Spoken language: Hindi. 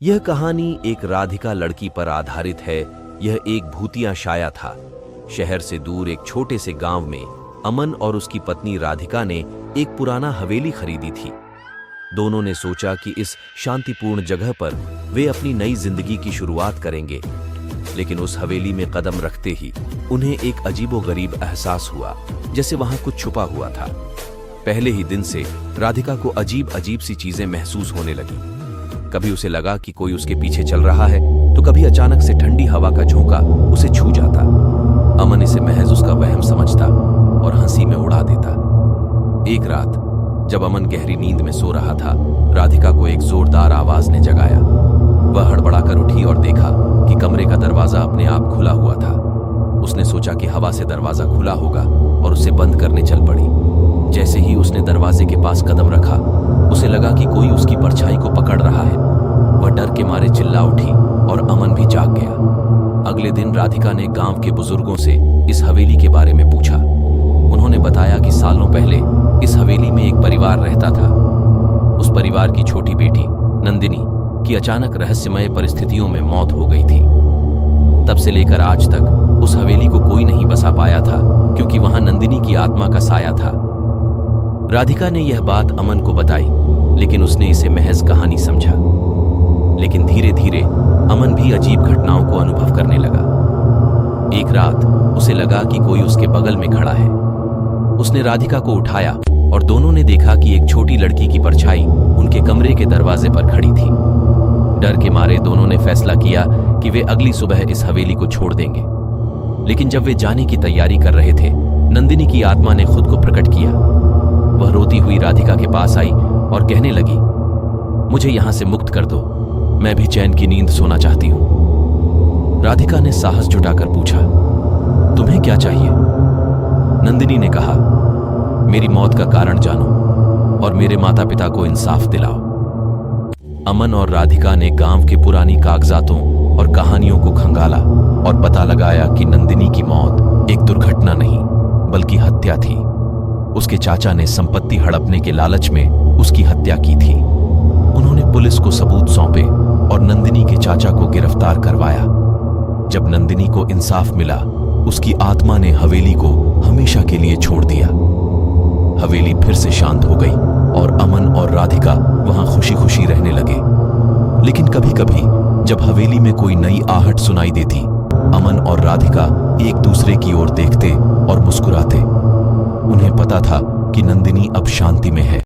यह कहानी एक राधिका लड़की पर आधारित है। यह एक भूतिया शाया था। शहर से दूर एक छोटे से गांव में अमन और उसकी पत्नी राधिका ने एक पुराना हवेली खरीदी थी। दोनों ने सोचा कि इस शांतिपूर्ण जगह पर वे अपनी नई जिंदगी की शुरुआत करेंगे। लेकिन उस हवेली में कदम रखते ही उन्हें एक अजीबोगरीब एहसास हुआ, जैसे वहां कुछ छुपा हुआ था। पहले ही दिन से राधिका को अजीब अजीब सी चीजें महसूस होने लगी। कभी उसे लगा कि कोई उसके पीछे चल रहा है, तो कभी अचानक से ठंडी हवा का झोंका उसे छू जाता। अमन इसे महज उसका वहम समझता और हंसी में उड़ा देता। एक रात जब अमन गहरी नींद में सो रहा था, राधिका को एक जोरदार आवाज ने जगाया। वह हड़बड़ाकर उठी और देखा कि कमरे का दरवाजा अपने आप खुला हुआ था। उसने सोचा कि हवा से दरवाजा खुला होगा और उसे बंद करने चल पड़ी। जैसे ही उसने दरवाजे के पास कदम रखा, उसे लगा कि कोई उसकी परछाई को पकड़ रहा है। वह डर के मारे चिल्ला उठी और अमन भी जाग गया। अगले दिन राधिका ने गांव के बुजुर्गों से इस हवेली के बारे में पूछा। उन्होंने बताया कि सालों पहले इस हवेली में एक परिवार रहता था। उस परिवार की छोटी बेटी नंदिनी की अचानक रहस्यमय परिस्थितियों में मौत हो गई थी। तब से लेकर आज तक उस हवेली को कोई नहीं बसा पाया था, क्योंकि वहां नंदिनी की आत्मा का साया था। राधिका ने यह बात अमन को बताई, लेकिन उसने इसे महज कहानी समझा। लेकिन धीरे धीरे अमन भी अजीब घटनाओं को अनुभव करने लगा। एक रात उसे लगा कि कोई उसके बगल में खड़ा है। उसने राधिका को उठाया और दोनों ने देखा कि एक छोटी लड़की की परछाई उनके कमरे के दरवाजे पर खड़ी थी। डर के मारे दोनों ने फैसला किया कि वे अगली सुबह इस हवेली को छोड़ देंगे। लेकिन जब वे जाने की तैयारी कर रहे थे, नंदिनी की आत्मा ने खुद को प्रकट किया। वह रोती हुई राधिका के पास आई और कहने लगी, मुझे यहां से मुक्त कर दो, मैं भी चैन की नींद सोना चाहती हूं। राधिका ने साहस जुटाकर पूछा, तुम्हें क्या चाहिए? नंदिनी ने कहा, मेरी मौत का कारण जानो और मेरे माता पिता को इंसाफ दिलाओ। अमन और राधिका ने गांव के पुरानी कागजातों और कहानियों को खंगाला और पता लगाया कि नंदिनी की मौत एक दुर्घटना नहीं, बल्कि हत्या थी। उसके चाचा ने संपत्ति हड़पने के लालच में उसकी हत्या की थी। उन्होंने पुलिस को सबूत सौंपे और नंदिनी के चाचा को गिरफ्तार करवाया। जब नंदिनी को इंसाफ मिला, उसकी आत्मा ने हवेली को हमेशा के लिए छोड़ दिया। हवेली फिर से शांत हो गई और अमन और राधिका वहां खुशी खुशी रहने लगे। लेकिन कभी कभी जब हवेली में कोई नई आहट सुनाई देती, अमन और राधिका एक दूसरे की ओर देखते और मुस्कुराते। उन्हें पता था कि नंदिनी अब शांति में है।